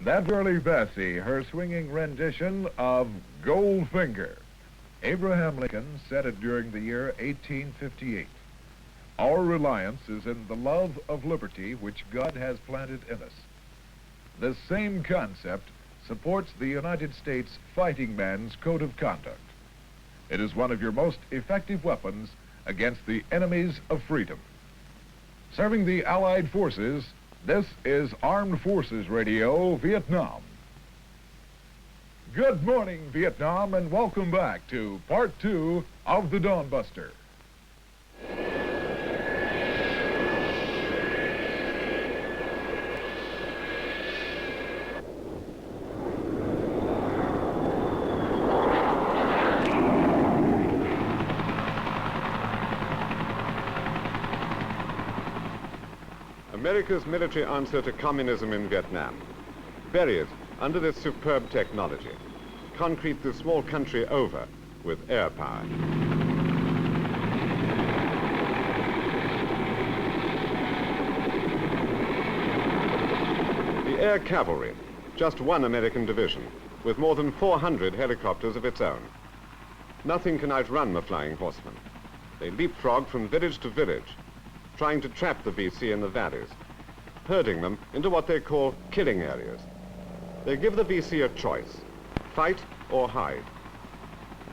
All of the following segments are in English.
That Shirley Bassey, her swinging rendition of Goldfinger. Abraham Lincoln said it during the year 1858. Our reliance is in the love of liberty which God has planted in us. This same concept supports the United States fighting man's code of conduct. It is one of your most effective weapons against the enemies of freedom. Serving the Allied forces, this is Armed Forces Radio, Vietnam. Good morning, Vietnam, and welcome back to Part 2 of the Dawn Buster. America's military answer to communism in Vietnam. Bury it under this superb technology. Concrete the small country over with air power. The Air Cavalry, just one American division, with more than 400 helicopters of its own. Nothing can outrun the Flying Horsemen. They leapfrog from village to village, trying to trap the VC in the valleys, herding them into what they call killing areas. They give the VC a choice, fight or hide.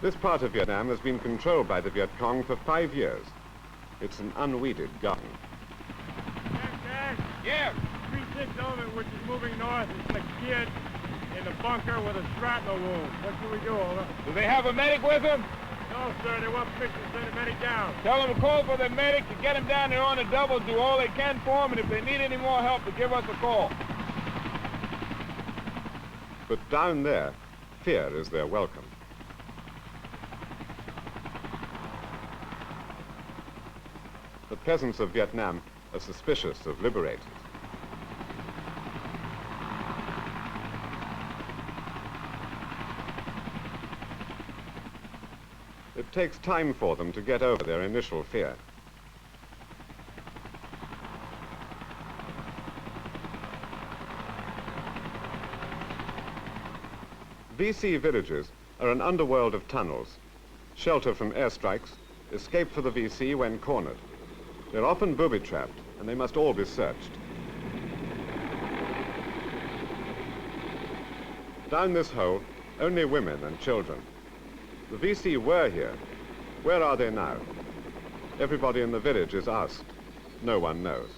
This part of Vietnam has been controlled by the Viet Cong for 5 years. It's an unweeded garden. Yeah. 3-6 element which is moving north is a kid in the bunker with a shrapnel wound. What should we do, over? Do they have a medic with them? No, sir, they want permission to send a medic down. Tell them to call for the medic to get him down there on the double, do all they can for him, and if they need any more help, to give us a call. But down there, fear is their welcome. The peasants of Vietnam are suspicious of liberators. It takes time for them to get over their initial fear. VC villages are an underworld of tunnels, shelter from airstrikes, escape for the VC when cornered. They're often booby-trapped, and they must all be searched. Down this hole, only women and children. The VC were here. Where are they now? Everybody in the village is asked. No one knows.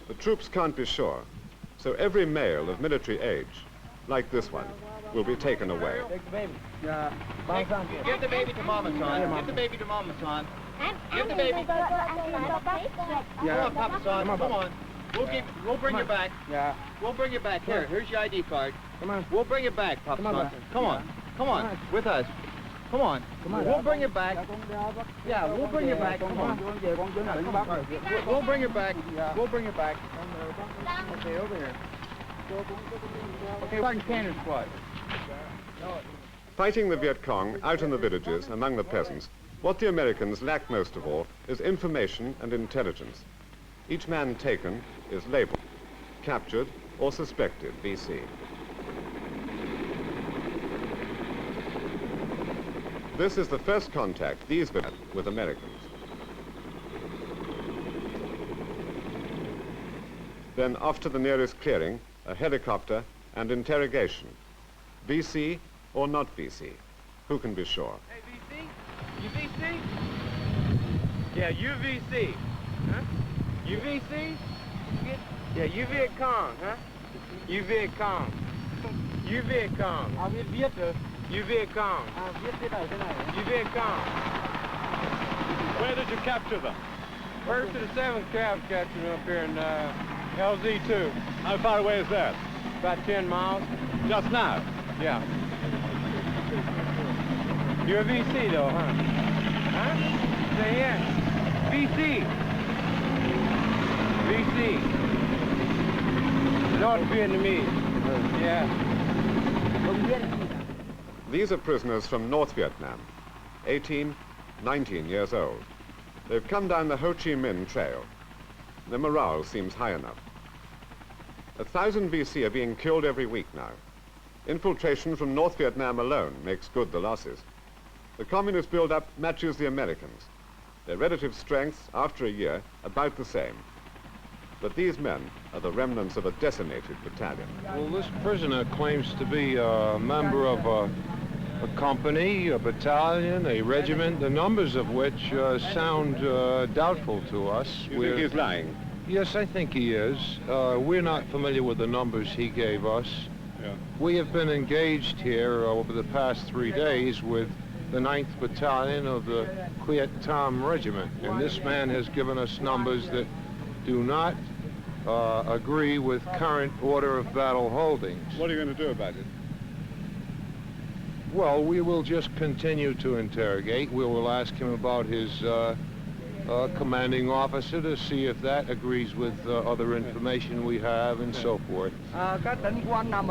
The troops can't be sure, so every male of military age, like this one, will be taken away. Take the baby. Give the baby to Mama, son. Give the baby to Mama, son. Give the baby. Come on, Papa, son. Come on. We'll bring you back. Yeah. We'll bring you back. Here's your ID card. Come on. We'll bring you back, Papa, son. Come on. Come on. With us. Come on. We'll bring you back. Yeah, we'll bring you back. Come on. We'll bring you back. We'll bring you back. Okay, over here. Okay, Sergeant Cannon Squad. Fighting the Viet Cong out in the villages among the peasants, what the Americans lack most of all is information and intelligence. Each man taken is labeled, captured or suspected VC. This is the first contact these men had with Americans. Then off to the nearest clearing, a helicopter and interrogation. VC or not VC? Who can be sure? Hey, VC? You VC? Yeah, you VC. Huh? You VC? Yeah, you Viet Cong, huh? You Viet Cong. You Viet Cong. You Viet Cong. You Viet Cong. Where did you capture them? First to the 7th Cav captured them up here in LZ2. How far away is that? About 10 miles. Just now? Yeah. You're a VC though, huh? Huh? Say yeah. VC. VC. North Vietnamese. Yeah. These are prisoners from North Vietnam, 18, 19 years old. They've come down the Ho Chi Minh Trail. Their morale seems high enough. 1,000 VC are being killed every week now. Infiltration from North Vietnam alone makes good the losses. The communist build-up matches the Americans. Their relative strengths, after a year, about the same. But these men are the remnants of a decimated battalion. Well, this prisoner claims to be a member of a company, a battalion, a regiment, the numbers of which sound doubtful to us. You think he's lying? Yes, I think he is. We're not familiar with the numbers he gave us. Yeah. We have been engaged here over the past 3 days with the 9th Battalion of the Quiet Tom Regiment, and this man has given us numbers that do not agree with current order of battle holdings. What are you going to do about it? Well, we will just continue to interrogate. We will ask him about his commanding officer to see if that agrees with other information we have and so forth. Các tỉnh của anh nằm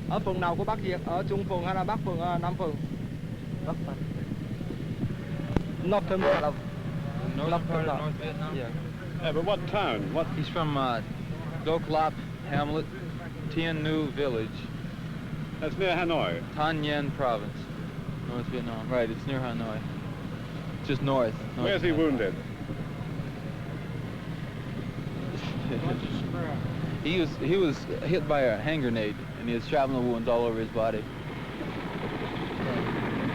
ở phường nào của Bắc Việt? Ở Trung phường hay là Bắc phường, Nam phường? Bắc phường. Northern part of North Vietnam. Yeah, but what town? What? He's from Doc Lap Hamlet, Tien New Village. That's near Hanoi. Thanh Nhân Province, North Vietnam. Right, it's near Hanoi. Just north. Where's he wounded? He was hit by a hand grenade, and he has shrapnel wounds all over his body.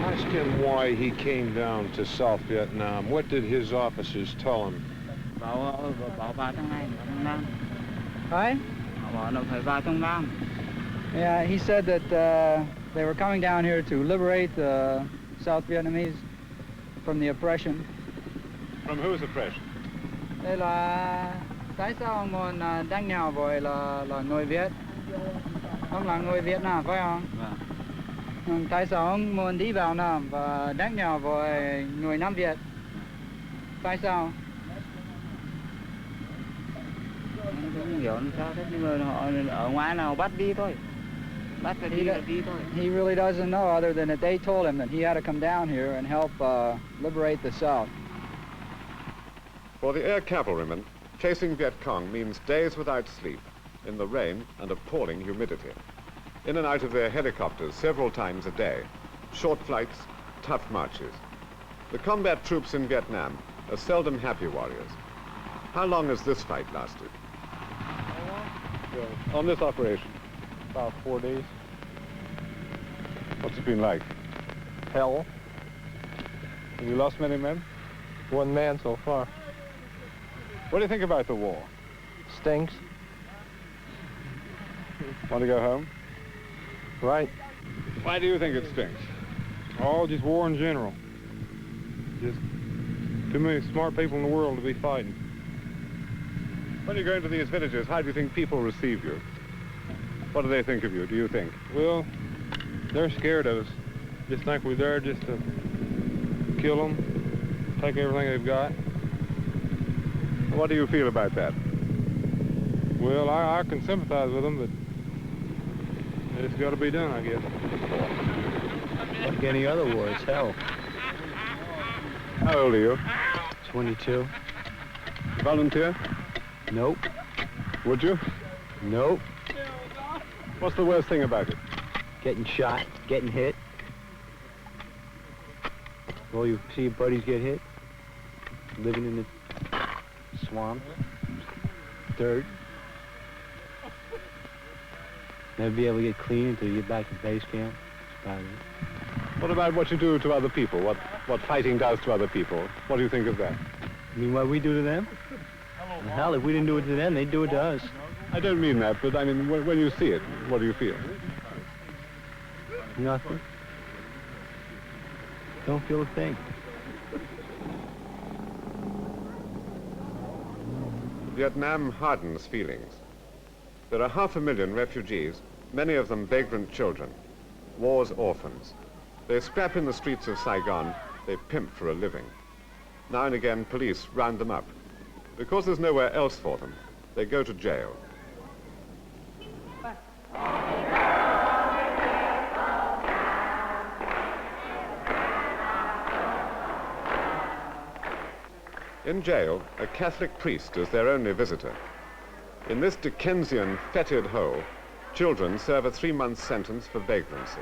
Ask him why he came down to South Vietnam. What did his officers tell him? Right? Yeah, he said that they were coming down here to liberate the South Vietnamese from the oppression. From whose oppression? Đây là tại sao ông muốn đánh nhau với là người Việt? Ông là người Việt Nam phải không? Vâng. Tại sao ông muốn đi vào Nam và đánh nhau với người Nam Việt? Tại sao? Không hiểu làm sao thế, nhưng mà họ ở ngoài nào bắt đi thôi. Bắt phải đi là đi thôi. He really doesn't know, other than that they told him that he had to come down here and help liberate the South. For the air cavalrymen, chasing Viet Cong means days without sleep, in the rain and appalling humidity. In and out of their helicopters several times a day. Short flights, tough marches. The combat troops in Vietnam are seldom happy warriors. How long has this fight lasted? On this operation? About 4 days. What's it been like? Hell. Have you lost many men? 1 man so far. What do you think about the war? Stinks. Want to go home? Right. Why do you think it stinks? Oh, just war in general. Just too many smart people in the world to be fighting. When you go into these villages, how do you think people receive you? What do they think of you, do you think? Well, they're scared of us. Just think we're there just to kill them, take everything they've got. What do you feel about that? Well, I can sympathize with them, but it's got to be done, I guess. Like any other war, it's hell. How old are you? 22. Volunteer? Nope. Would you? Nope. What's the worst thing about it? Getting shot, getting hit. Well, you see your buddies get hit. Living in the swamp. Dirt. Never be able to get clean until you get back to base camp. That's about it. What about what you do to other people? What fighting does to other people? What do you think of that? You mean what we do to them? Well, hell, if we didn't do it to them, they'd do it to us. I don't mean that, but I mean, when you see it, what do you feel? Nothing. Don't feel a thing. Vietnam hardens feelings. There are 500,000 refugees, many of them vagrant children, war's orphans. They scrap in the streets of Saigon, they pimp for a living. Now and again, police round them up. Because there's nowhere else for them, they go to jail. In jail, a Catholic priest is their only visitor. In this Dickensian fetid hole, children serve a 3-month sentence for vagrancy.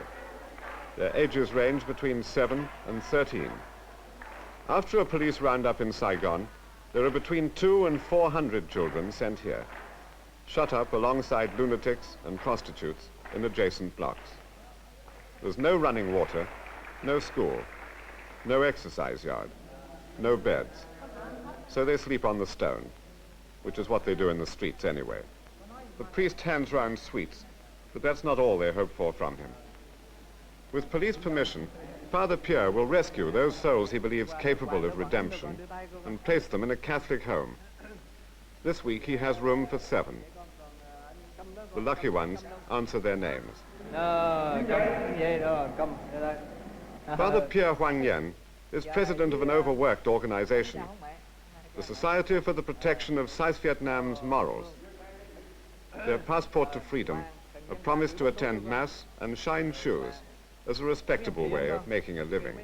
Their ages range between 7 and 13. After a police roundup in Saigon, there are between 200 and 400 children sent here, shut up alongside lunatics and prostitutes in adjacent blocks. There's no running water, no school, no exercise yard, no beds. So they sleep on the stone, which is what they do in the streets anyway. The priest hands round sweets, but that's not all they hope for from him. With police permission, Father Pierre will rescue those souls he believes capable of redemption and place them in a Catholic home. This week he has room for 7. The lucky ones answer their names. Father Pierre Huang Yen is president of an overworked organization, the Society for the Protection of South Vietnam's Morals. Their passport to freedom, a promise to attend Mass and shine shoes as a respectable way of making a living.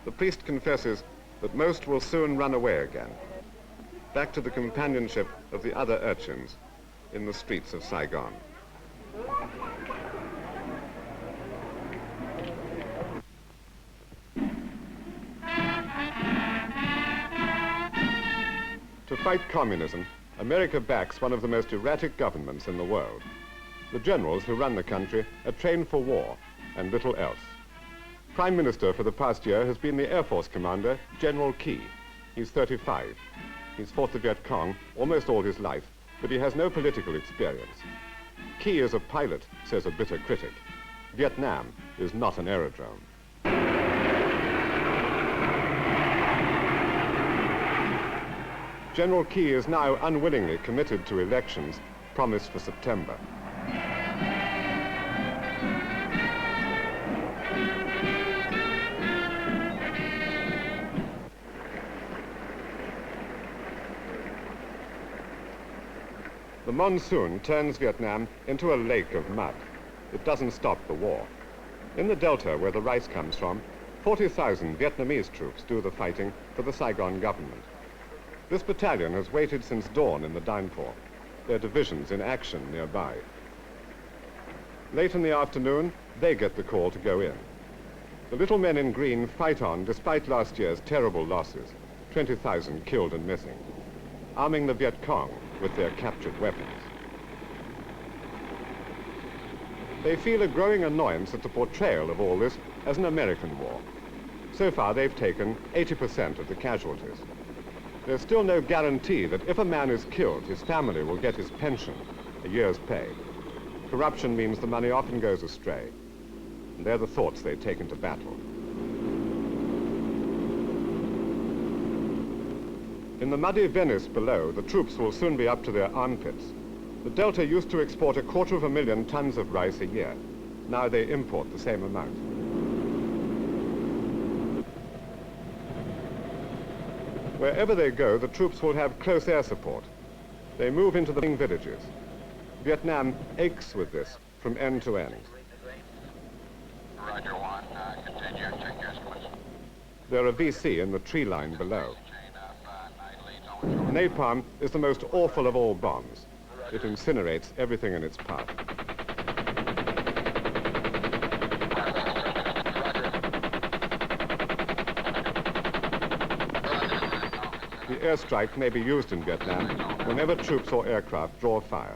The priest confesses that most will soon run away again, back to the companionship of the other urchins in the streets of Saigon. To fight communism, America backs one of the most erratic governments in the world. The generals who run the country are trained for war and little else. Prime Minister for the past year has been the Air Force Commander, General Key. He's 35. He's fought the Viet Cong almost all his life, but he has no political experience. Key is a pilot, says a bitter critic. Vietnam is not an aerodrome. General Key is now unwillingly committed to elections promised for September. The monsoon turns Vietnam into a lake of mud. It doesn't stop the war. In the delta, where the rice comes from, 40,000 Vietnamese troops do the fighting for the Saigon government. This battalion has waited since dawn in the downpour, their divisions in action nearby. Late in the afternoon, they get the call to go in. The little men in green fight on despite last year's terrible losses, 20,000 killed and missing, arming the Viet Cong with their captured weapons. They feel a growing annoyance at the portrayal of all this as an American war. So far, they've taken 80% of the casualties. There's still no guarantee that if a man is killed, his family will get his pension, a year's pay. Corruption means the money often goes astray. And they're the thoughts they take into battle. In the muddy Venice below, the troops will soon be up to their armpits. The Delta used to export 250,000 tons of rice a year. Now they import the same amount. Wherever they go, the troops will have close air support. They move into the villages. Vietnam aches with this from end to end. Roger 1, continue, check your switch. They're a VC in the tree line below. Napalm is the most awful of all bombs. It incinerates everything in its path. The airstrike may be used in Vietnam whenever troops or aircraft draw fire.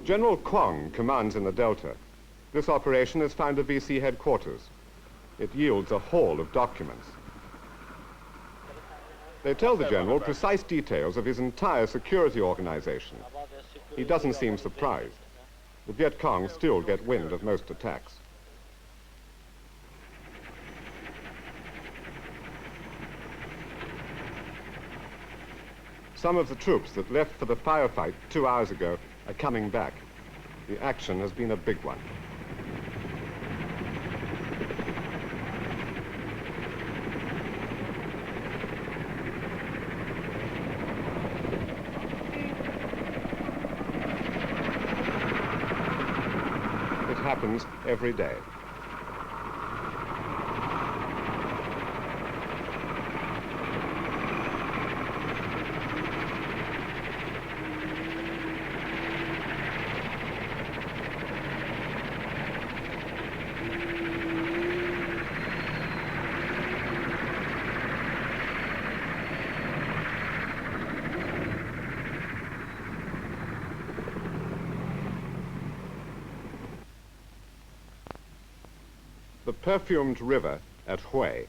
General Quang commands in the Delta. This operation has found a VC headquarters. It yields a haul of documents. They tell the general precise details of his entire security organization. He doesn't seem surprised. The Viet Cong still get wind of most attacks. Some of the troops that left for the firefight 2 hours ago are coming back. The action has been a big one. happens every day. The perfumed river at Hue,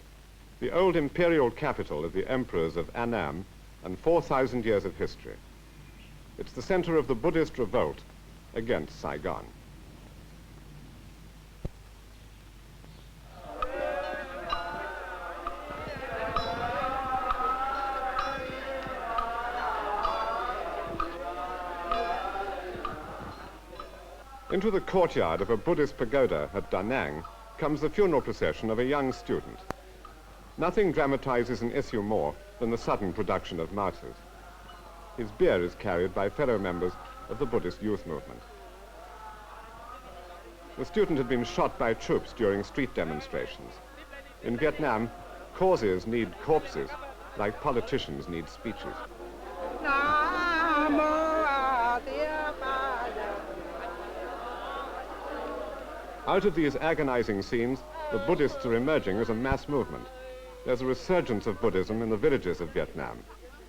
the old imperial capital of the emperors of Annam and 4,000 years of history. It's the center of the Buddhist revolt against Saigon. Into the courtyard of a Buddhist pagoda at Da Nang comes the funeral procession of a young student. Nothing dramatizes an issue more than the sudden production of martyrs. His bier is carried by fellow members of the Buddhist youth movement. The student had been shot by troops during street demonstrations. In Vietnam, causes need corpses like politicians need speeches. Out of these agonizing scenes, the Buddhists are emerging as a mass movement. There's a resurgence of Buddhism in the villages of Vietnam,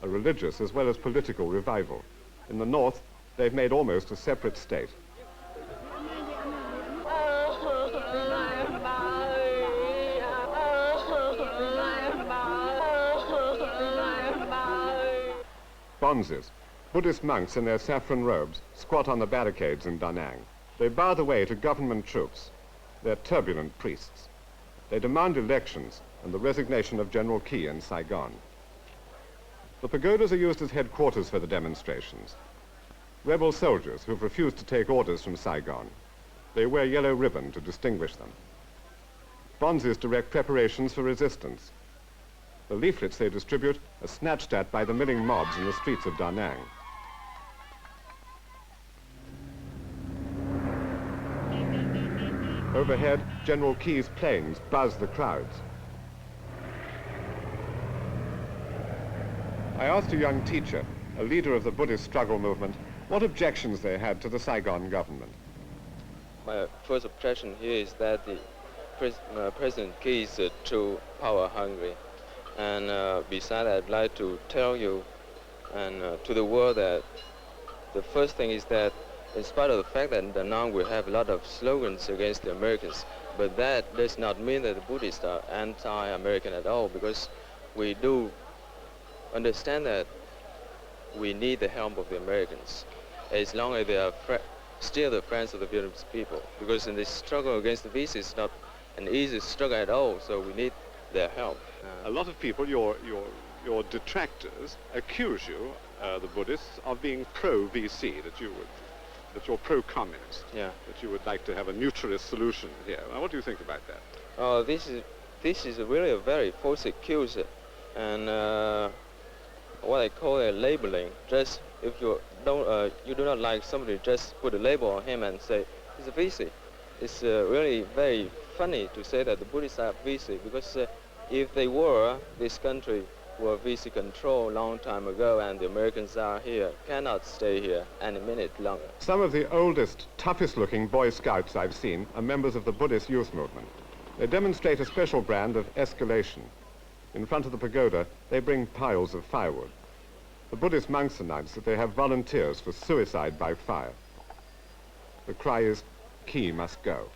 a religious as well as political revival. In the north, they've made almost a separate state. Bonzes, Buddhist monks in their saffron robes, squat on the barricades in Da Nang. They bar the way to government troops. They're turbulent priests. They demand elections and the resignation of General Key in Saigon. The pagodas are used as headquarters for the demonstrations. Rebel soldiers who've refused to take orders from Saigon. They wear yellow ribbon to distinguish them. Bonzes direct preparations for resistance. The leaflets they distribute are snatched at by the milling mobs in the streets of Da Nang. Overhead, General Key's planes buzz the crowds. I asked a young teacher, a leader of the Buddhist struggle movement, what objections they had to the Saigon government. My first objection here is that the President Key is too power hungry. And besides, I'd like to tell you and to the world that the first thing is that in spite of the fact that in Da Nang we have a lot of slogans against the Americans, but that does not mean that the Buddhists are anti-American at all, because we do understand that we need the help of the Americans, as long as they are still the friends of the Vietnamese people. Because in this struggle against the Vietnamese, it's not an easy struggle at all, so we need their help. A lot of people, your detractors, accuse you, the Buddhists, of being pro-VC, that you're pro-communist, yeah, that you would like to have a neutralist solution here. Now, what do you think about that? This is really a very false accuse, and what I call a labeling. Just if you do not like somebody, just put a label on him and say he's a VC. It's really very funny to say that the Buddhists are VC, because if they were, this country were VC control a long time ago, and the Americans are here, cannot stay here any minute longer. Some of the oldest, toughest-looking Boy Scouts I've seen are members of the Buddhist youth movement. They demonstrate a special brand of escalation. In front of the pagoda, they bring piles of firewood. The Buddhist monks announce that they have volunteers for suicide by fire. The cry is, Key must go.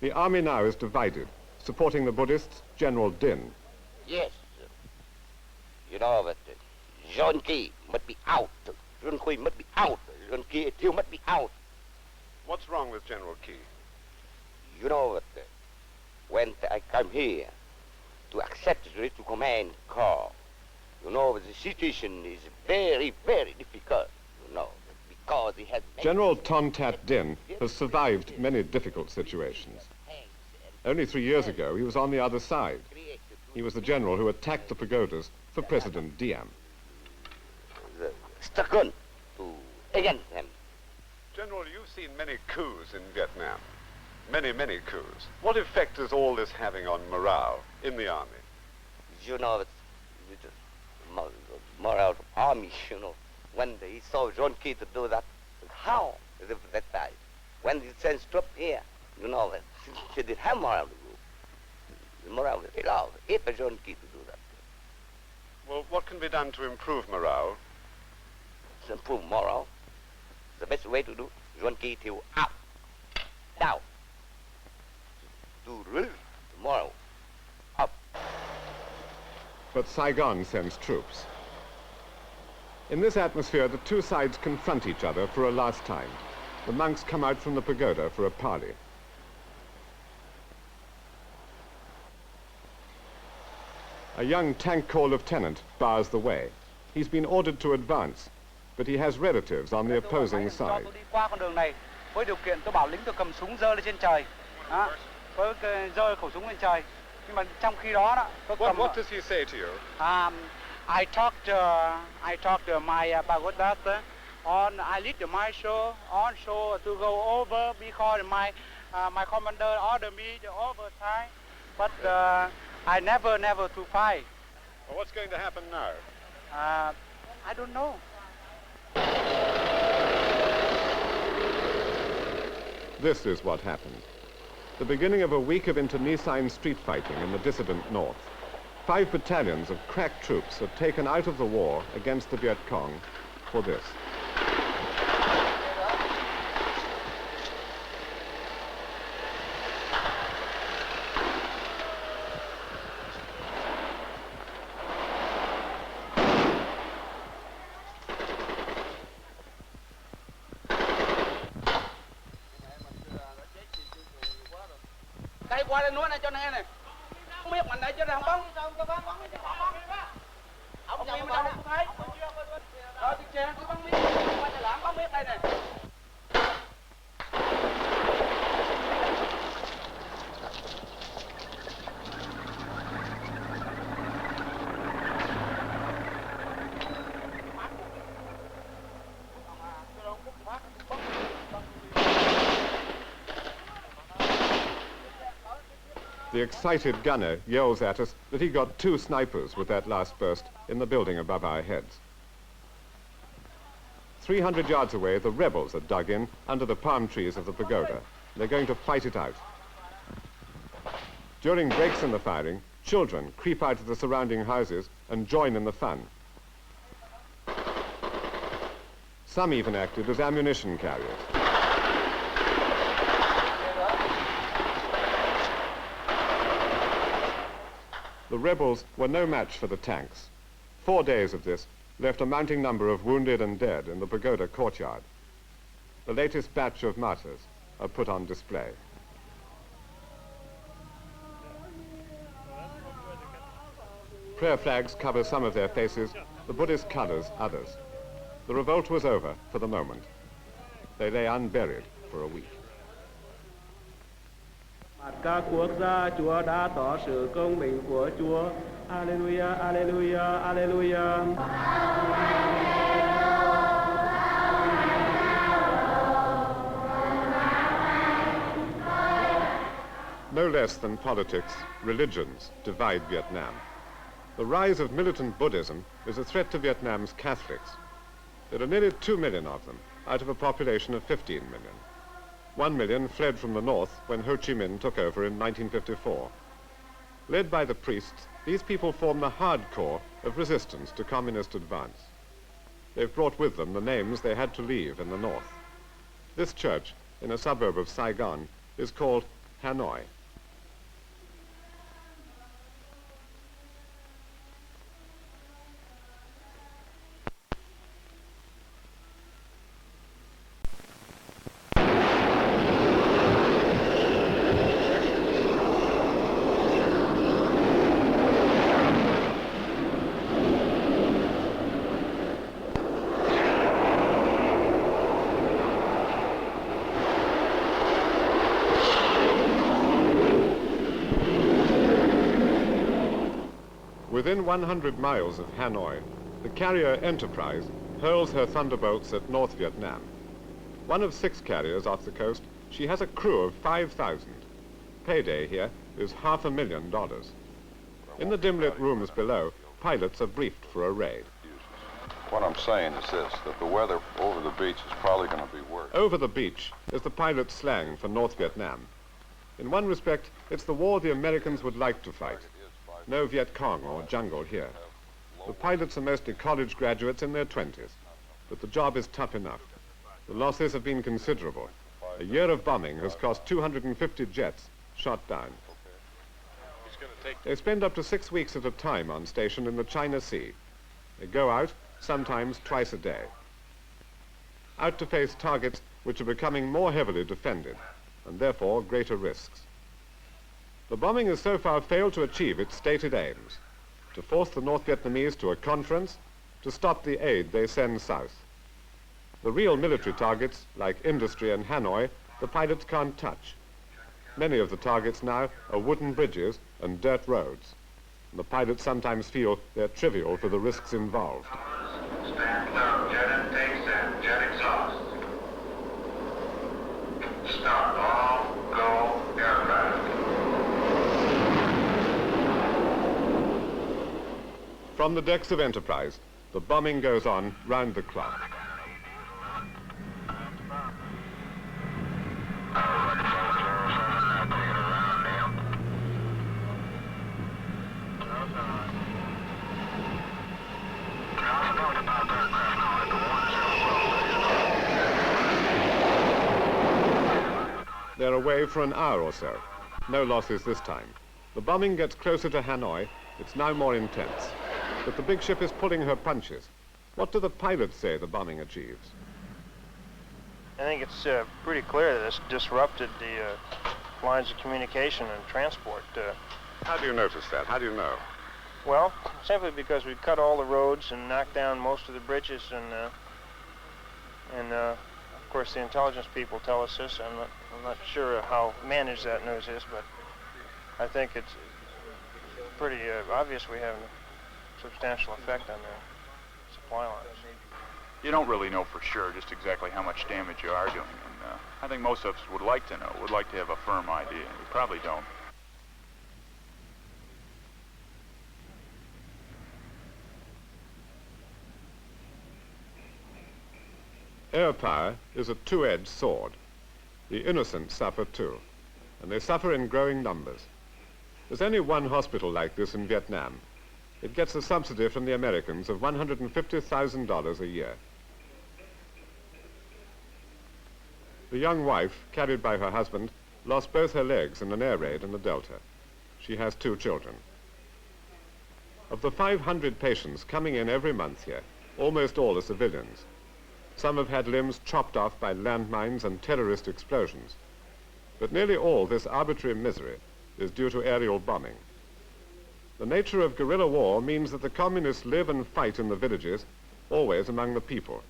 The army now is divided. Supporting the Buddhists, General Din. Yes. You know that John Key must be out. John Key must be out. John Key must be out. What's wrong with General Key? You know that when I come here to accept the to command corps, you know the situation is very, very difficult, you know, because he has... General Ton Tat Din has survived many difficult situations. Only 3 years ago, he was on the other side. He was the general who attacked the pagodas for President Diem. Stuck on to against him. General, you've seen many coups in Vietnam. Many, many coups. What effect is all this having on morale in the army? You know, it's morale of army, you know. When he saw John Key to do that, how? As if that time. When he sends troops here, you know, he didn't have morale to go. The morale was low, if John Key to do that. Well, what can be done to improve morale? To improve morale, the best way to do John Key to up, down. To raise the morale up. But Saigon sends troops. In this atmosphere, the two sides confront each other for a last time. The monks come out from the pagoda for a parley. A young tank corps lieutenant bars the way. He's been ordered to advance, but he has relatives on the opposing side. Qua con đường này với điều kiện tôi bảo lính tôi cầm súng giơ lên trên trời, với giơ khẩu súng lên trời. Nhưng mà trong khi đó tôi cầm. What does he say to you? I talked to my pagoda I lead my show on show to go over because my commander ordered me to overtime, but I never to fight. Well, what's going to happen now? I don't know. This is what happened. The beginning of a week of internecine street fighting in the dissident north. 5 battalions of crack troops are taken out of the war against the Viet Cong for this. Đây qua đây núi này cho nghe này. Không biết mình đây cho rằng bắn. Ông nhìn đâu không thấy. Rồi thì chèn cứ bắn biết. Qua nhà lãng bắn biết đây này. The excited gunner yells at us that he got 2 snipers with that last burst in the building above our heads. 300 yards away, the rebels are dug in under the palm trees of the pagoda. They're going to fight it out. During breaks in the firing, children creep out of the surrounding houses and join in the fun. Some even acted as ammunition carriers. The rebels were no match for the tanks. 4 days of this left a mounting number of wounded and dead in the pagoda courtyard. The latest batch of martyrs are put on display. Prayer flags cover some of their faces, the Buddhist colors others. The revolt was over for the moment. They lay unburied for a week. Các quốc gia Chúa đã tỏ sự công bình của Chúa. Alleluia, alleluia, alleluia. No less than politics, religions divide Vietnam. The rise of militant Buddhism is a threat to Vietnam's Catholics. There are nearly 2 million of them, out of a population of 15 million. 1 million fled from the north when Ho Chi Minh took over in 1954. Led by the priests, these people form the hardcore of resistance to communist advance. They've brought with them the names they had to leave in the north. This church, in a suburb of Saigon, is called Hanoi. Within 100 miles of Hanoi, the carrier Enterprise hurls her thunderbolts at North Vietnam. One of 6 carriers off the coast, she has a crew of 5,000. Payday here is $500,000. In the dim-lit rooms below, pilots are briefed for a raid. What I'm saying is this, that the weather over the beach is probably going to be worse. Over the beach is the pilot's slang for North Vietnam. In one respect, it's the war the Americans would like to fight. No Viet Cong or jungle here. The pilots are mostly college graduates in their 20s, but the job is tough enough. The losses have been considerable. A year of bombing has cost 250 jets shot down. They spend up to 6 weeks at a time on station in the China Sea. They go out, sometimes twice a day, out to face targets which are becoming more heavily defended, and therefore greater risks. The bombing has so far failed to achieve its stated aims, to force the North Vietnamese to a conference, to stop the aid they send south. The real military targets, like industry and Hanoi, the pilots can't touch. Many of the targets now are wooden bridges and dirt roads. And the pilots sometimes feel they're trivial for the risks involved. Stand clear of jet intakes and jet exhaust. Stop all go aircraft. From the decks of Enterprise, the bombing goes on round the clock. They're away for an hour or so. No losses this time. The bombing gets closer to Hanoi. It's now more intense. But the big ship is pulling her punches. What do the pilots say the bombing achieves? I think it's pretty clear that it's disrupted the lines of communication and transport. How do you notice that? How do you know? Well, simply because we cut all the roads and knocked down most of the bridges, and of course the intelligence people tell us this. I'm not sure how managed that news is, but I think it's pretty obvious we have a substantial effect on the supply lines. You don't really know for sure just exactly how much damage you are doing, and I think most of us would like to know, would like to have a firm idea. We probably don't. Air power is a two-edged sword. The innocent suffer too, and they suffer in growing numbers. There's only one hospital like this in Vietnam. It gets a subsidy from the Americans of $150,000 a year. The young wife, carried by her husband, lost both her legs in an air raid in the Delta. She has 2 children. Of the 500 patients coming in every month here, almost all are civilians. Some have had limbs chopped off by landmines and terrorist explosions. But nearly all this arbitrary misery is due to aerial bombing. The nature of guerrilla war means that the communists live and fight in the villages, always among the people.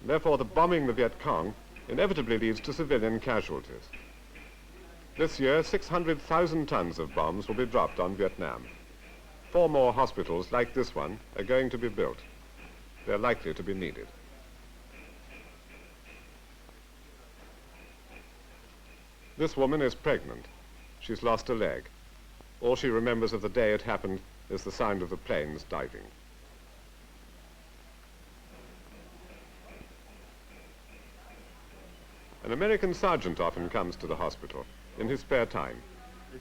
And therefore, the bombing the Viet Cong inevitably leads to civilian casualties. This year, 600,000 tons of bombs will be dropped on Vietnam. 4 more hospitals like this one are going to be built. They're likely to be needed. This woman is pregnant. She's lost a leg. All she remembers of the day it happened is the sound of the planes diving. An American sergeant often comes to the hospital in his spare time.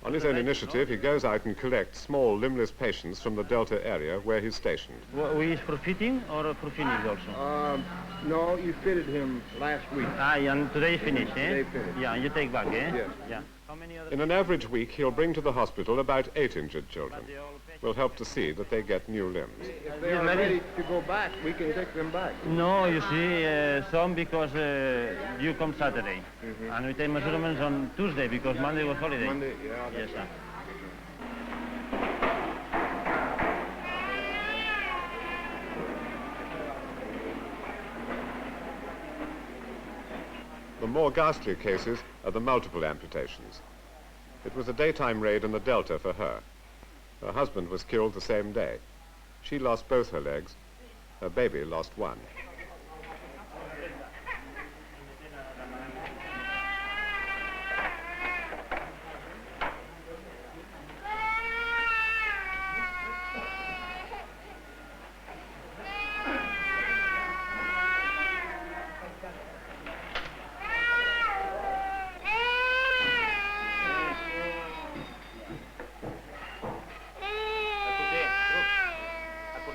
On his own initiative, he goes out and collects small, limbless patients from the Delta area where he's stationed. We is for fitting or for finish also? No, you fitted him last week. And today finish, eh? Today finished. Yeah, you take back, eh? Yes. Yeah. In an average week, he'll bring to the hospital about 8 injured children. We'll help to see that they get new limbs. If they are ready to go back, we can take them back. No, you see, some because you come Saturday. And we take measurements on Tuesday because Monday was holiday. Monday, yeah. Yes, sir. The more ghastly cases are the multiple amputations. It was a daytime raid in the Delta for her. Her husband was killed the same day. She lost both her legs. Her baby lost one.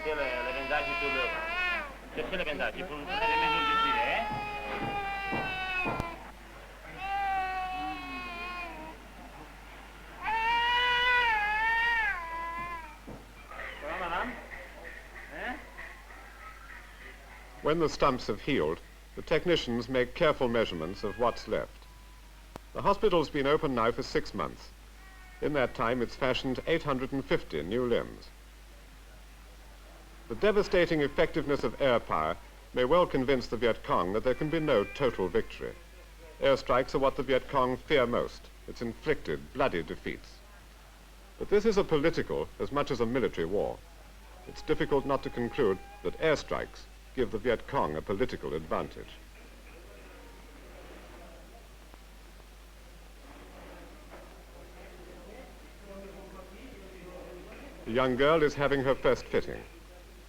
fais le vendage et tout le... Je fais le vendage, il faut les maisons d'ici, hein? When the stumps have healed, the technicians make careful measurements of what's left. The hospital's been open now for 6 months. In that time, it's fashioned 850 new limbs. The devastating effectiveness of air power may well convince the Viet Cong that there can be no total victory. Airstrikes are what the Viet Cong fear most. It's inflicted bloody defeats. But this is a political as much as a military war. It's difficult not to conclude that airstrikes give the Viet Cong a political advantage. The young girl is having her first fitting.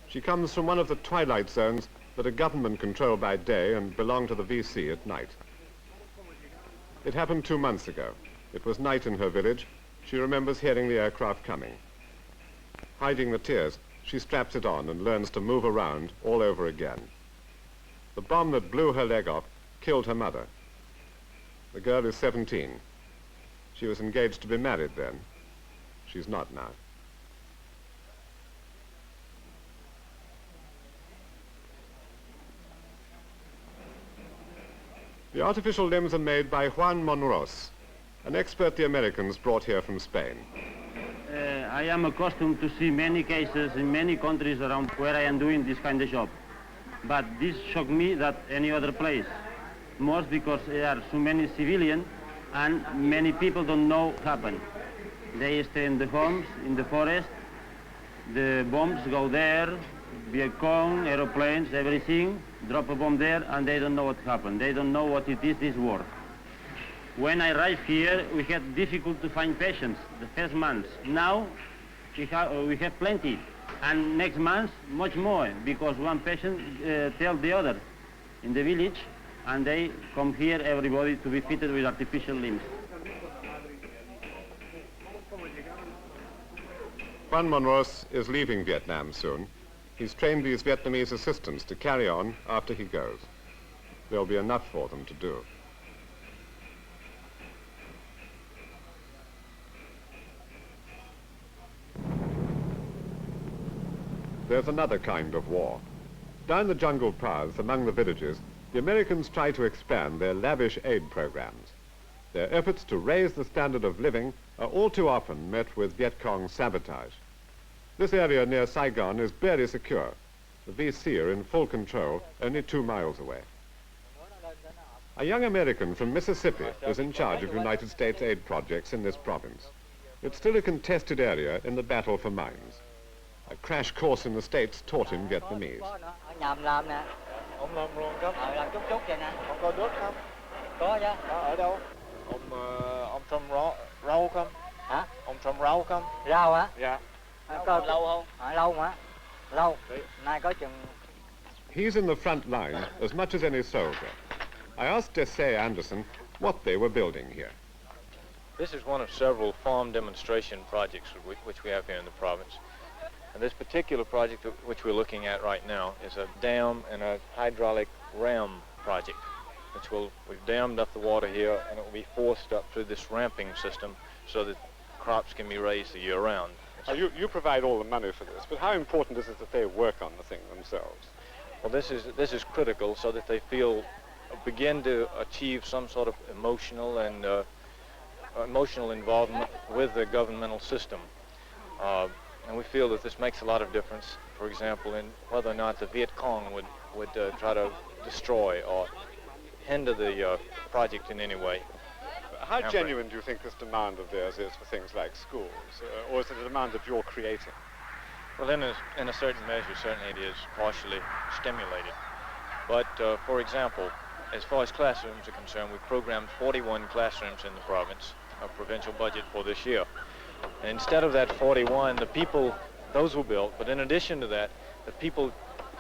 She comes from one of the twilight zones that are government controlled by day and belong to the VC at night. It happened 2 months ago. It was night in her village. She remembers hearing the aircraft coming. Hiding the tears, she straps it on and learns to move around all over again. The bomb that blew her leg off killed her mother. The girl is 17. She was engaged to be married then. She's not now. The artificial limbs are made by Juan Monros, an expert the Americans brought here from Spain. I am accustomed to see many cases in many countries around where I am doing this kind of job. But this shocked me than any other place. Most because there are so many civilians and many people don't know what happened. They stay in the homes, in the forest. The bombs go there, Viet Cong, aeroplanes, everything, drop a bomb there and they don't know what happened. They don't know what it is, this war. When I arrived here, we had difficult to find patients the first month. Now, we have plenty. And next month, much more, because one patient tells the other in the village, and they come here, everybody, to be fitted with artificial limbs. Juan Monros is leaving Vietnam soon. He's trained these Vietnamese assistants to carry on after he goes. There'll be enough for them to do. There's another kind of war. Down the jungle paths among the villages, the Americans try to expand their lavish aid programs. Their efforts to raise the standard of living are all too often met with Viet Cong sabotage. This area near Saigon is barely secure. The VC are in full control, only 2 miles away. A young American from Mississippi is in charge of United States aid projects in this province. It's still a contested area in the battle for mines. A crash course in the States taught him Vietnamese. Ông làm luôn cấp. Làm chút chút vậy nè. Ông có nước không? Có chứ. Ở đâu? Ông trồng rau không? Hả? Ông trồng rau không? Rau hả? Dạ. Có lâu không? Lâu mà. Lâu. Nay có chừng. He's in the front line as much as any soldier. I asked Dessay Anderson what they were building here. This is one of several farm demonstration projects which we have here in the province. And this particular project which we're looking at right now is a dam and a hydraulic ram project, we've dammed up the water here and it will be forced up through this ramping system so that crops can be raised the year round. You provide all the money for this, but how important is it that they work on the thing themselves? Well, this is critical so that they begin to achieve some sort of emotional involvement with the governmental system. And we feel that this makes a lot of difference, for example, in whether or not the Viet Cong would try to destroy or hinder the project in any way. How genuine do you think this demand of theirs is for things like schools, or is it a demand that you're creating? Well, in a certain measure, certainly it is partially stimulated. But, for example, as far as classrooms are concerned, we've programmed 41 classrooms in the province, our provincial budget for this year. And instead of that 41, those were built, but in addition to that, the people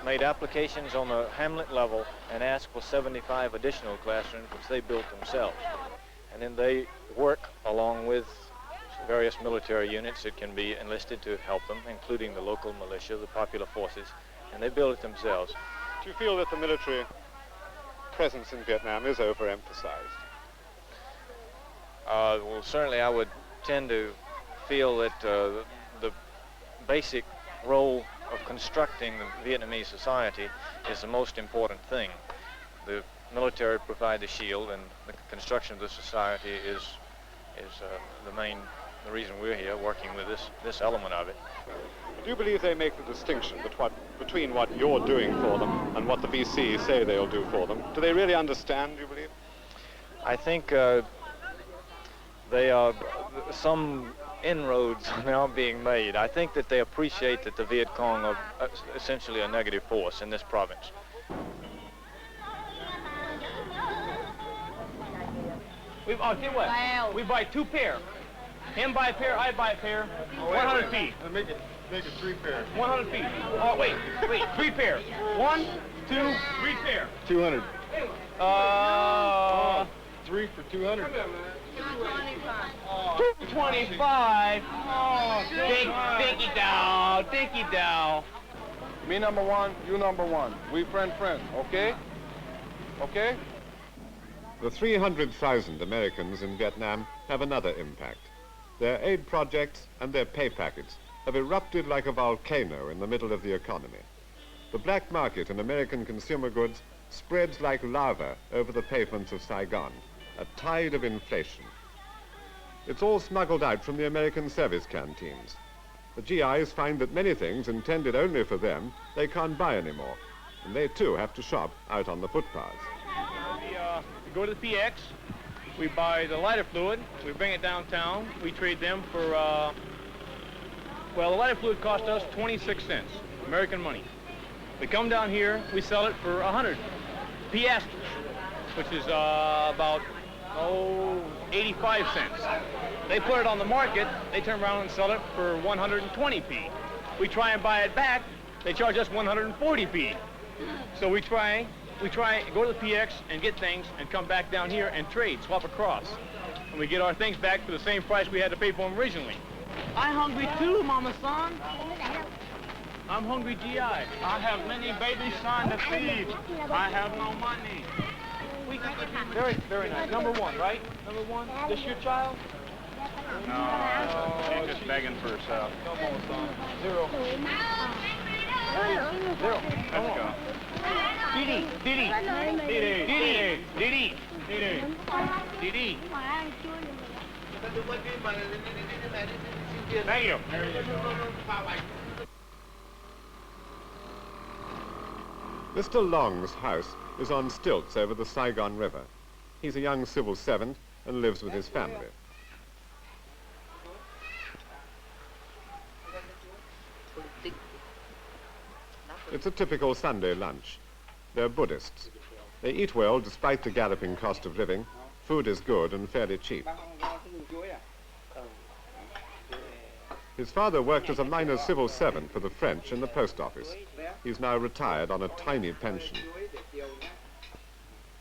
made applications on the hamlet level and asked for 75 additional classrooms, which they built themselves. And then they work along with various military units that can be enlisted to help them, including the local militia, the popular forces, and they build it themselves. Do you feel that the military presence in Vietnam is overemphasized? Well, certainly I would tend to feel that the basic role of constructing the Vietnamese society is the most important thing. The military provide the shield, and the construction of the society is the reason we're here working with this element of it. Do you believe they make the distinction between what you're doing for them and what the VC say they'll do for them? Do they really understand, do you believe? I think some inroads are now being made. I think that they appreciate that the Viet Cong are essentially a negative force in this province. We buy 2 pair. Him buy a pair, I buy a pair. 100 feet. Make it 3 pairs. 100 feet. Oh, wait, 3 pair. 1, 2, 3 pair. 200. 3 for 200. 225. Oh, dinky down, dinky down. Me number 1, you number 1. We friend, okay? Okay? The 300,000 Americans in Vietnam have another impact. Their aid projects and their pay packets have erupted like a volcano in the middle of the economy. The black market in American consumer goods spreads like lava over the pavements of Saigon, a tide of inflation. It's all smuggled out from the American service canteens. The GIs find that many things intended only for them they can't buy anymore, and they too have to shop out on the footpaths. We go to the PX, we buy the lighter fluid, we bring it downtown, we trade them for, well, the lighter fluid cost us 26 cents, American money. We come down here, we sell it for 100 piastres, which is about, 85 cents. They put it on the market, they turn around and sell it for 120p. We try and buy it back, they charge us 140p. So we try, go to the PX and get things and come back down here and trade, swap across. And we get our things back for the same price we had to pay for them originally. I'm hungry too, Mama Son. I'm hungry GI. I have many baby sons to feed. I have no money. Very, very nice. Number 1, right? Number 1. This your child? No, she's just begging for herself. Come on, son. 0. 0. Let's go. Didi. Thank you. Mr. Long's house is on stilts over the Saigon River. He's a young civil servant and lives with his family. It's a typical Sunday lunch. They're Buddhists. They eat well despite the galloping cost of living. Food is good and fairly cheap. His father worked as a minor civil servant for the French in the post office. He's now retired on a tiny pension.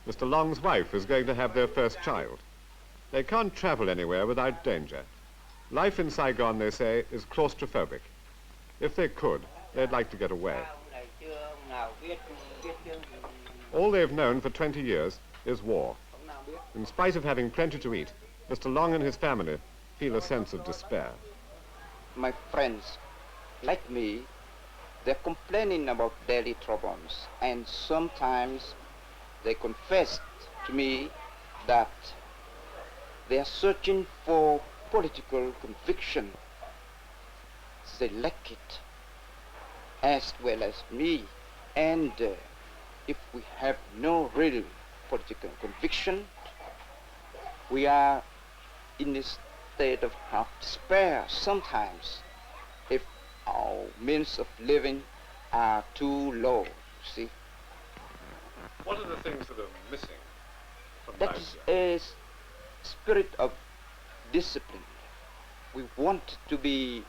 Mr. Long's wife is going to have their first child. They can't travel anywhere without danger. Life in Saigon, they say, is claustrophobic. If they could, they'd like to get away. All they've known for 20 years is war. In spite of having plenty to eat, Mr. Long and his family feel a sense of despair. My friends, like me, they're complaining about daily troubles, and sometimes they confess to me that they are searching for political conviction. They lack it, as well as me. And if we have no real political conviction, we are in a state of half despair sometimes if our means of living are too low, you see. What are the things that are missing from That life? is a spirit of discipline. We want to be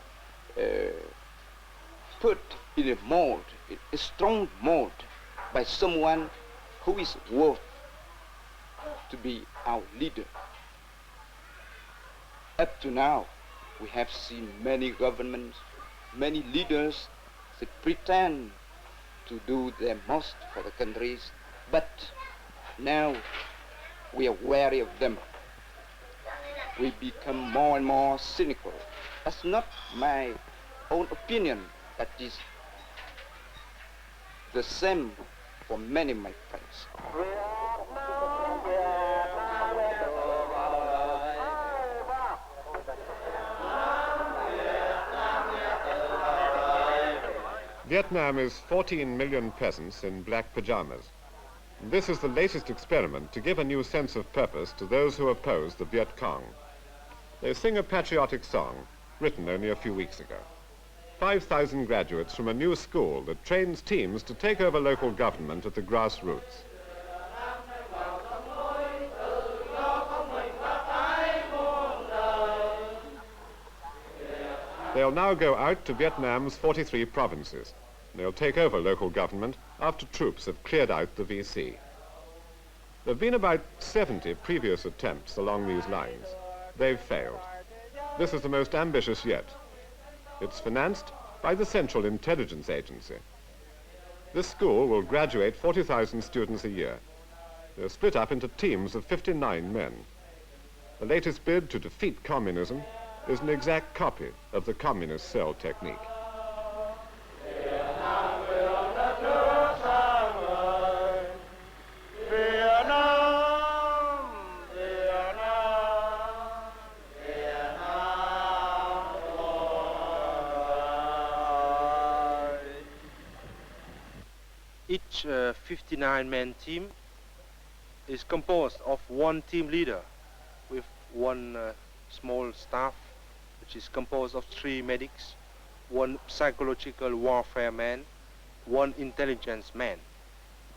put in a mold, a strong mold, by someone who is worth to be our leader. Up to now, We have seen many governments, many leaders that pretend to do their most for the countries, but now we are wary of them. We become more and more cynical. That's not my own opinion. That is the same for many of my friends. Vietnam is 14 million peasants in black pajamas. This is the latest experiment to give a new sense of purpose to those who oppose the Viet Cong. They sing a patriotic song, written only a few weeks ago. 5,000 graduates from a new school that trains teams to take over local government at the grassroots. They'll now go out to Vietnam's 43 provinces. They'll take over local government after troops have cleared out the VC. There have been about 70 previous attempts along these lines. They've failed. This is the most ambitious yet. It's financed by the Central Intelligence Agency. This school will graduate 40,000 students a year. They're split up into teams of 59 men. The latest bid to defeat communism is an exact copy of the communist cell technique. Each 59-man team is composed of one team leader with one small staff, which is composed of 3 medics, 1 psychological warfare man, 1 intelligence man.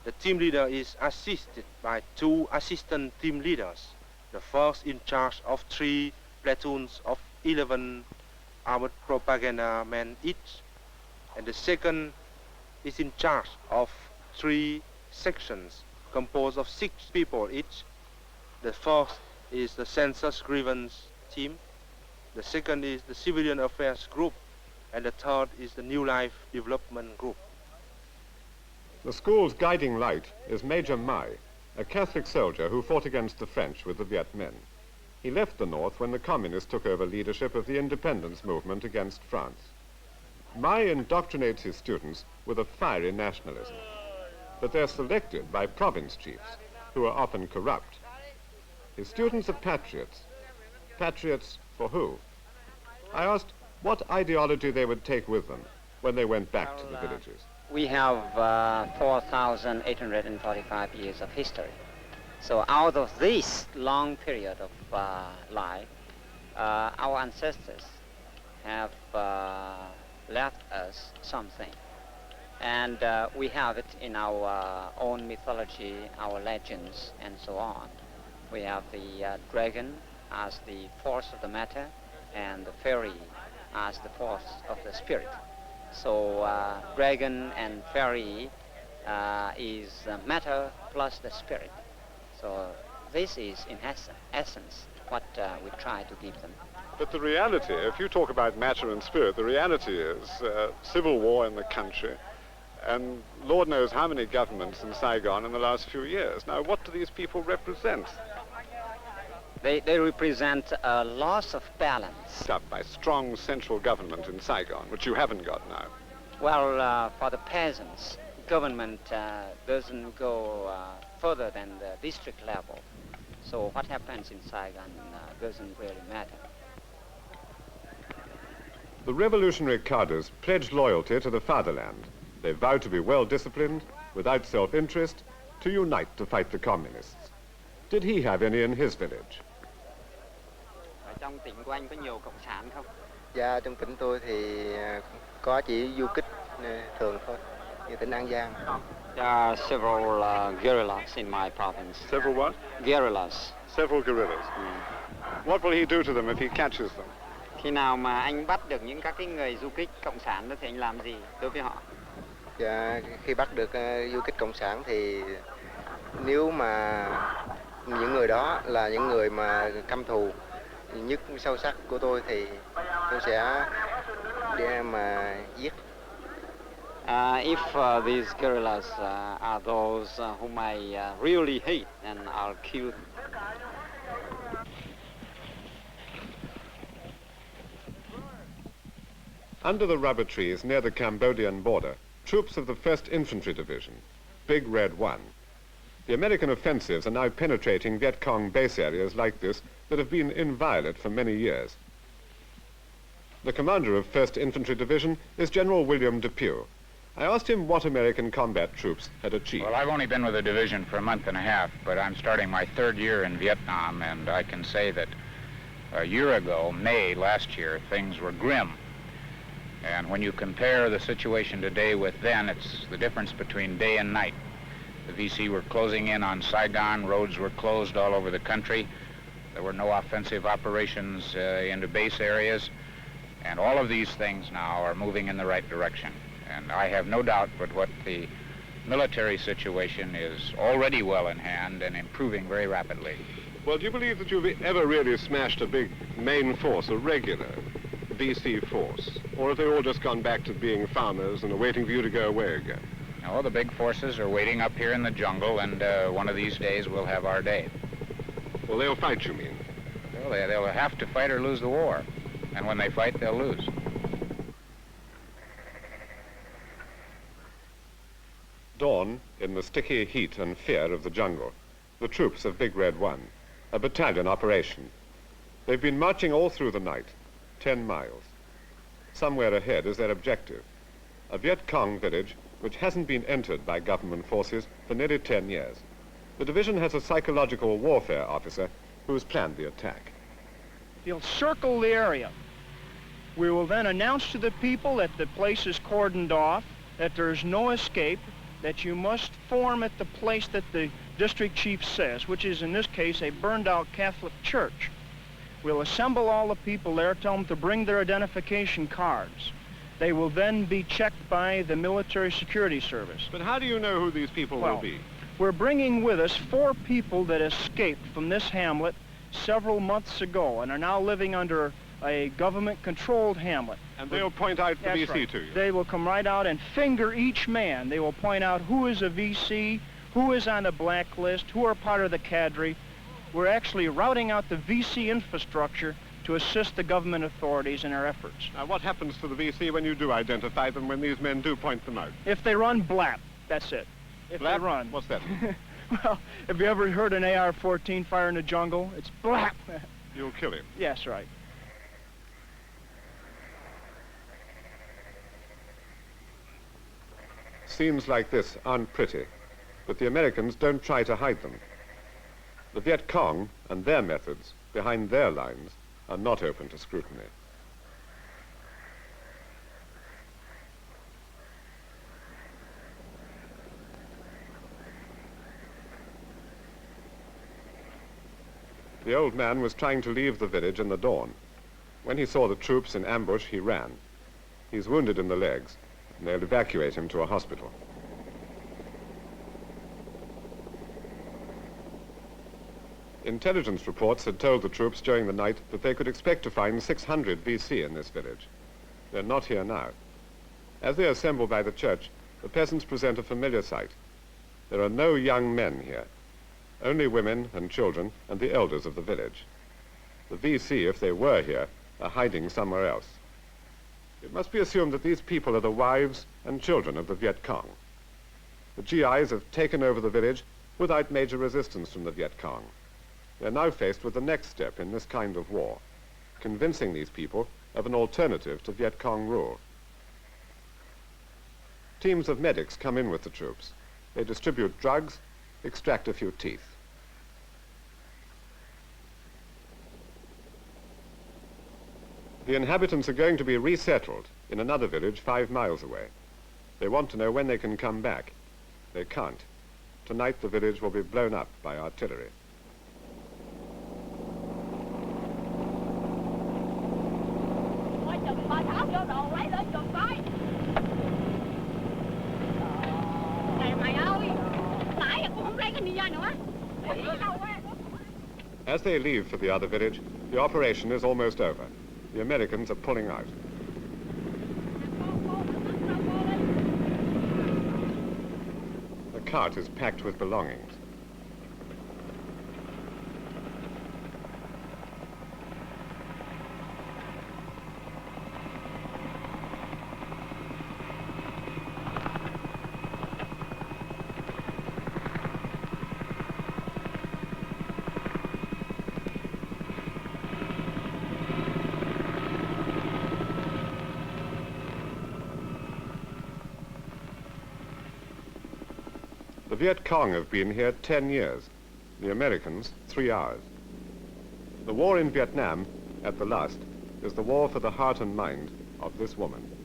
The team leader is assisted by 2 assistant team leaders, the first in charge of 3 platoons of 11 armored propaganda men each, and the second is in charge of 3 sections composed of 6 people each. The first is the census grievance team, the second is the civilian affairs group, and the third is the new life development group. The school's guiding light is Major Mai, a Catholic soldier who fought against the French with the Viet Minh. He left the North when the communists took over leadership of the independence movement against France. Mai indoctrinates his students with a fiery nationalism, but they're selected by province chiefs, who are often corrupt. His students are patriots. Patriots for who? I asked what ideology they would take with them when they went back to the villages. We have 4,845 years of history. So out of this long period of life, our ancestors have left us something. And we have it in our own mythology, our legends, and so on. We have the dragon as the force of the matter, and the fairy as the force of the spirit. So dragon and fairy is matter plus the spirit. So this is, in essence, what we try to give them. But the reality, if you talk about matter and spirit, the reality is civil war in the country, and Lord knows how many governments in Saigon in the last few years. Now, what do these people represent? They represent a loss of balance. Up by strong central government in Saigon, which you haven't got now. Well, for the peasants, government doesn't go further than the district level. So what happens in Saigon doesn't really matter. The revolutionary cadres pledged loyalty to the fatherland. They vowed to be well-disciplined, without self-interest, to unite to fight the communists. Did he have any in his village? Trong tỉnh của anh có nhiều cộng sản không? Dạ, trong tỉnh tôi thì có chỉ du kích thường thôi, như tỉnh An Giang. There are several guerrillas in my province. Several what? Guerrillas. Several guerrillas. What will he do to them if he catches them? Khi nào mà anh bắt được những các cái người du kích cộng sản đó thì anh làm gì đối với họ? Dạ, khi bắt được du kích cộng sản thì nếu mà những người đó là những người mà căm thù nhất sâu sắc của tôi thì tôi sẽ đem giết. If these guerrillas are those whom I really hate, and I'll kill them. Under the rubber trees near the Cambodian border, troops of the 1st Infantry Division, Big Red 1. The American offensives are now penetrating Viet Cong base areas like this that have been inviolate for many years. The commander of 1st Infantry Division is General William Depew. I asked him what American combat troops had achieved. Well, I've only been with the division for a month and a half, but I'm starting my 3rd year in Vietnam, and I can say that a year ago, May last year, things were grim. And when you compare the situation today with then, it's the difference between day and night. The VC were closing in on Saigon, roads were closed all over the country. There were no offensive operations into base areas, and all of these things now are moving in the right direction. And I have no doubt but what the military situation is already well in hand and improving very rapidly. Well, do you believe that you've ever really smashed a big main force, a regular VC force? Or have they all just gone back to being farmers and are waiting for you to go away again? No, the big forces are waiting up here in the jungle, and one of these days we'll have our day. Well, they'll fight, you mean? Well, they'll have to fight or lose the war. And when they fight, they'll lose. Dawn, in the sticky heat and fear of the jungle, the troops of Big Red 1, a battalion operation. They've been marching all through the night, 10 miles. Somewhere ahead is their objective, a Viet Cong village which hasn't been entered by government forces for nearly 10 years. The division has a psychological warfare officer who's planned the attack. They'll circle the area. We will then announce to the people that the place is cordoned off, that there's no escape, that you must form at the place that the district chief says, which is in this case a burned out Catholic church. We'll assemble all the people there, tell them to bring their identification cards. They will then be checked by the military security service. But how do you know who these people will be? We're bringing with us 4 people that escaped from this hamlet several months ago and are now living under a government-controlled hamlet. And they'll point out the VC right. to you? They will come right out and finger each man. They will point out who is a VC, who is on the blacklist, who are part of the cadre. We're actually routing out the VC infrastructure to assist the government authorities in our efforts. Now, what happens to the VC when you do identify them, when these men do point them out? If they run, blap. That's it. If Blap? they run. What's that? Well, have you ever heard an AR-14 fire in the jungle? It's blap. You'll kill him. Yes, right. Scenes like this aren't pretty, but the Americans don't try to hide them. The Viet Cong and their methods behind their lines are not open to scrutiny. The old man was trying to leave the village in the dawn. When he saw the troops in ambush, he ran. He's wounded in the legs, and they'll evacuate him to a hospital. Intelligence reports had told the troops during the night that they could expect to find 600 VC in this village. They're not here now. As they assemble by the church, the peasants present a familiar sight. There are no young men here, only women and children and the elders of the village. The VC, if they were here, are hiding somewhere else. It must be assumed that these people are the wives and children of the Viet Cong. The GIs have taken over the village without major resistance from the Viet Cong. They're now faced with the next step in this kind of war, convincing these people of an alternative to Viet Cong rule. Teams of medics come in with the troops. They distribute drugs, extract a few teeth. The inhabitants are going to be resettled in another village 5 miles away. They want to know when they can come back. They can't. Tonight the village will be blown up by artillery. As they leave for the other village, the operation is almost over. The Americans are pulling out. The cart is packed with belongings. The Viet Cong have been here 10 years, the Americans 3 hours. The war in Vietnam, at the last, is the war for the heart and mind of this woman.